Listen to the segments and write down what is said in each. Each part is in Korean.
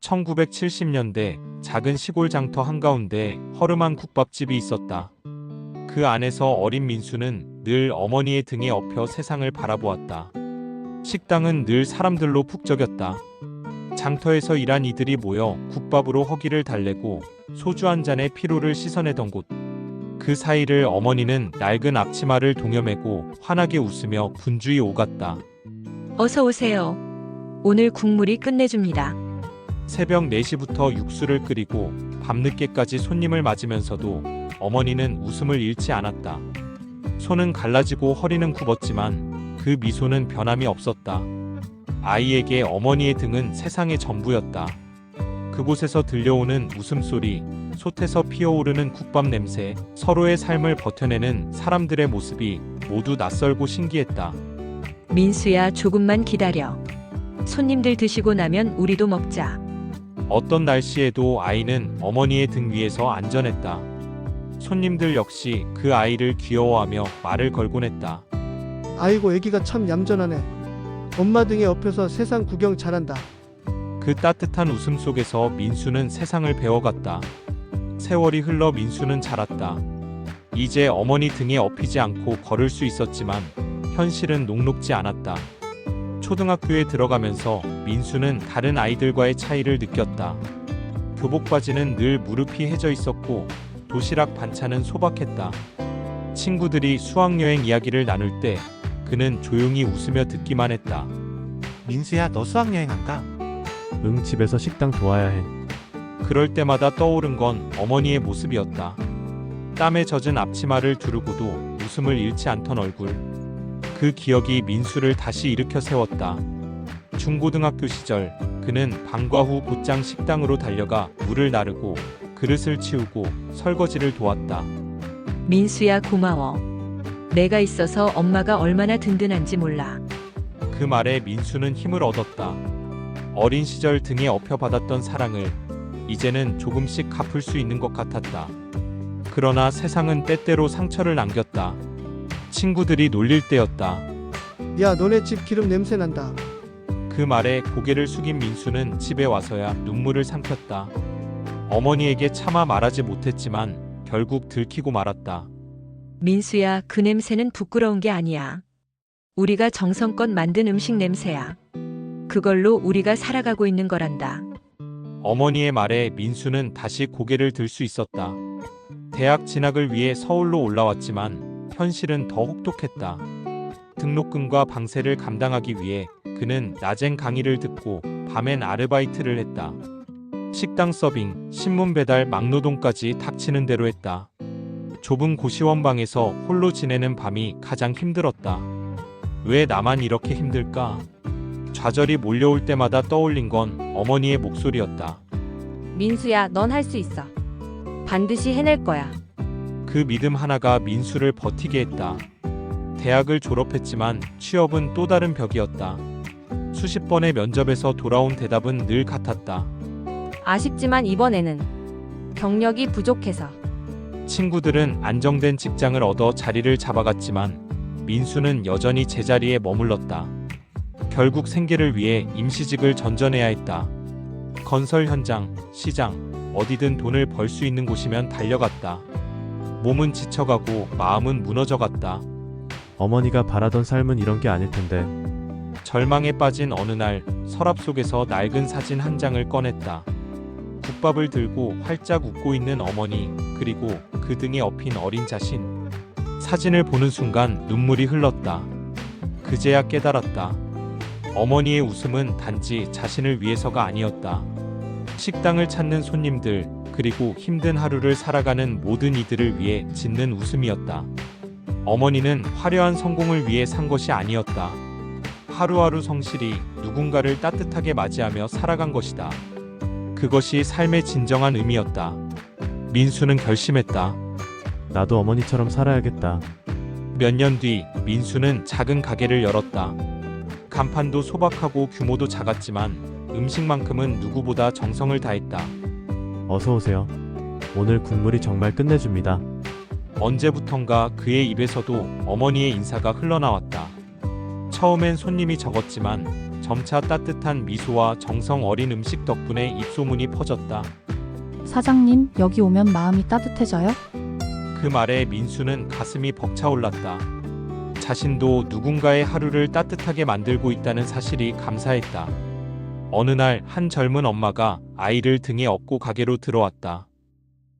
1970년대 작은 시골 장터 한가운데 허름한 국밥집이 있었다. 그 안에서 어린 민수는 늘 어머니의 등에 업혀 세상을 바라보았다. 식당은 늘 사람들로 북적였다. 장터에서 일한 이들이 모여 국밥으로 허기를 달래고 소주 한 잔에 피로를 씻어내던 곳. 그 사이를 어머니는 낡은 앞치마를 동여매고 환하게 웃으며 분주히 오갔다. 어서 오세요. 오늘 국물이 끝내줍니다. 새벽 4시부터 육수를 끓이고 밤늦게까지 손님을 맞으면서도 어머니는 웃음을 잃지 않았다. 손은 갈라지고 허리는 굽었지만 그 미소는 변함이 없었다. 아이에게 어머니의 등은 세상의 전부였다. 그곳에서 들려오는 웃음소리, 솥에서 피어오르는 국밥 냄새, 서로의 삶을 버텨내는 사람들의 모습이 모두 낯설고 신기했다. 민수야, 조금만 기다려. 손님들 드시고 나면 우리도 먹자. 어떤 날씨에도 아이는 어머니의 등 위에서 안전했다. 손님들 역시 그 아이를 귀여워하며 말을 걸곤 했다. 아이고 애기가 참 얌전하네. 엄마 등에 업혀서 세상 구경 잘한다. 그 따뜻한 웃음 속에서 민수는 세상을 배워갔다. 세월이 흘러 민수는 자랐다. 이제 어머니 등에 업히지 않고 걸을 수 있었지만 현실은 녹록지 않았다. 초등학교에 들어가면서 민수는 다른 아이들과의 차이를 느꼈다. 교복 바지는 늘 무릎이 해져 있었고 도시락 반찬은 소박했다. 친구들이 수학여행 이야기를 나눌 때 그는 조용히 웃으며 듣기만 했다. 민수야, 너 수학여행 안 가? 응, 집에서 식당 도와야 해. 그럴 때마다 떠오른 건 어머니의 모습이었다. 땀에 젖은 앞치마를 두르고도 웃음을 잃지 않던 얼굴. 그 기억이 민수를 다시 일으켜 세웠다. 중고등학교 시절 그는 방과 후 곧장 식당으로 달려가 물을 나르고 그릇을 치우고 설거지를 도왔다. 민수야, 고마워. 내가 있어서 엄마가 얼마나 든든한지 몰라. 그 말에 민수는 힘을 얻었다. 어린 시절 등에 업혀받았던 사랑을 이제는 조금씩 갚을 수 있는 것 같았다. 그러나 세상은 때때로 상처를 남겼다. 친구들이 놀릴 때였다. 야, 너네 집 기름 냄새 난다. 그 말에 고개를 숙인 민수는 집에 와서야 눈물을 삼켰다. 어머니에게 차마 말하지 못했지만 결국 들키고 말았다. 민수야, 그 냄새는 부끄러운 게 아니야. 우리가 정성껏 만든 음식 냄새야. 그걸로 우리가 살아가고 있는 거란다. 어머니의 말에 민수는 다시 고개를 들 수 있었다. 대학 진학을 위해 서울로 올라왔지만 현실은 더 혹독했다. 등록금과 방세를 감당하기 위해 그는 낮엔 강의를 듣고 밤엔 아르바이트를 했다. 식당 서빙, 신문 배달, 막노동까지 닥치는 대로 했다. 좁은 고시원방에서 홀로 지내는 밤이 가장 힘들었다. 왜 나만 이렇게 힘들까? 좌절이 몰려올 때마다 떠올린 건 어머니의 목소리였다. 민수야, 넌 할 수 있어. 반드시 해낼 거야. 그 믿음 하나가 민수를 버티게 했다. 대학을 졸업했지만 취업은 또 다른 벽이었다. 수십 번의 면접에서 돌아온 대답은 늘 같았다. 아쉽지만 이번에는 경력이 부족해서. 친구들은 안정된 직장을 얻어 자리를 잡아갔지만 민수는 여전히 제자리에 머물렀다. 결국 생계를 위해 임시직을 전전해야 했다. 건설 현장, 시장, 어디든 돈을 벌 수 있는 곳이면 달려갔다. 몸은 지쳐가고 마음은 무너져갔다. 어머니가 바라던 삶은 이런 게 아닐 텐데. 절망에 빠진 어느 날 서랍 속에서 낡은 사진 한 장을 꺼냈다. 국밥을 들고 활짝 웃고 있는 어머니, 그리고 그 등에 업힌 어린 자신. 사진을 보는 순간 눈물이 흘렀다. 그제야 깨달았다. 어머니의 웃음은 단지 자신을 위해서가 아니었다. 식당을 찾는 손님들, 그리고 힘든 하루를 살아가는 모든 이들을 위해 짓는 웃음이었다. 어머니는 화려한 성공을 위해 산 것이 아니었다. 하루하루 성실히 누군가를 따뜻하게 맞이하며 살아간 것이다. 그것이 삶의 진정한 의미였다. 민수는 결심했다. 나도 어머니처럼 살아야겠다. 몇 년 뒤 민수는 작은 가게를 열었다. 간판도 소박하고 규모도 작았지만 음식만큼은 누구보다 정성을 다했다. 어서 오세요. 오늘 국물이 정말 끝내줍니다. 언제부턴가 그의 입에서도 어머니의 인사가 흘러나왔다. 처음엔 손님이 적었지만 점차 따뜻한 미소와 정성 어린 음식 덕분에 입소문이 퍼졌다. 사장님, 여기 오면 마음이 따뜻해져요? 그 말에 민수는 가슴이 벅차올랐다. 자신도 누군가의 하루를 따뜻하게 만들고 있다는 사실이 감사했다. 어느 날 한 젊은 엄마가 아이를 등에 업고 가게로 들어왔다.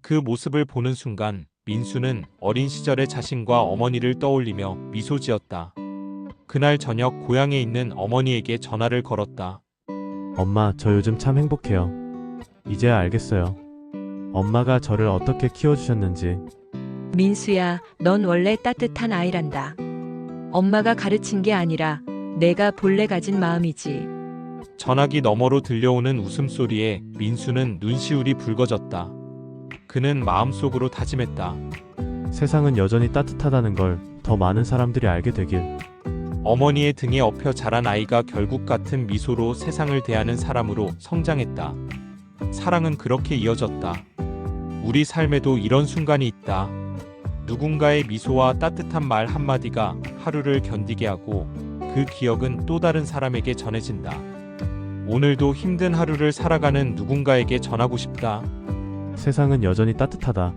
그 모습을 보는 순간 민수는 어린 시절의 자신과 어머니를 떠올리며 미소 지었다. 그날 저녁 고향에 있는 어머니에게 전화를 걸었다. 엄마, 저 요즘 참 행복해요. 이제야 알겠어요. 엄마가 저를 어떻게 키워주셨는지. 민수야, 넌 원래 따뜻한 아이란다. 엄마가 가르친 게 아니라 내가 본래 가진 마음이지. 전화기 너머로 들려오는 웃음소리에 민수는 눈시울이 붉어졌다. 그는 마음속으로 다짐했다. 세상은 여전히 따뜻하다는 걸 더 많은 사람들이 알게 되길. 어머니의 등에 업혀 자란 아이가 결국 같은 미소로 세상을 대하는 사람으로 성장했다. 사랑은 그렇게 이어졌다. 우리 삶에도 이런 순간이 있다. 누군가의 미소와 따뜻한 말 한마디가 하루를 견디게 하고 그 기억은 또 다른 사람에게 전해진다. 오늘도 힘든 하루를 살아가는 누군가에게 전하고 싶다. 세상은 여전히 따뜻하다.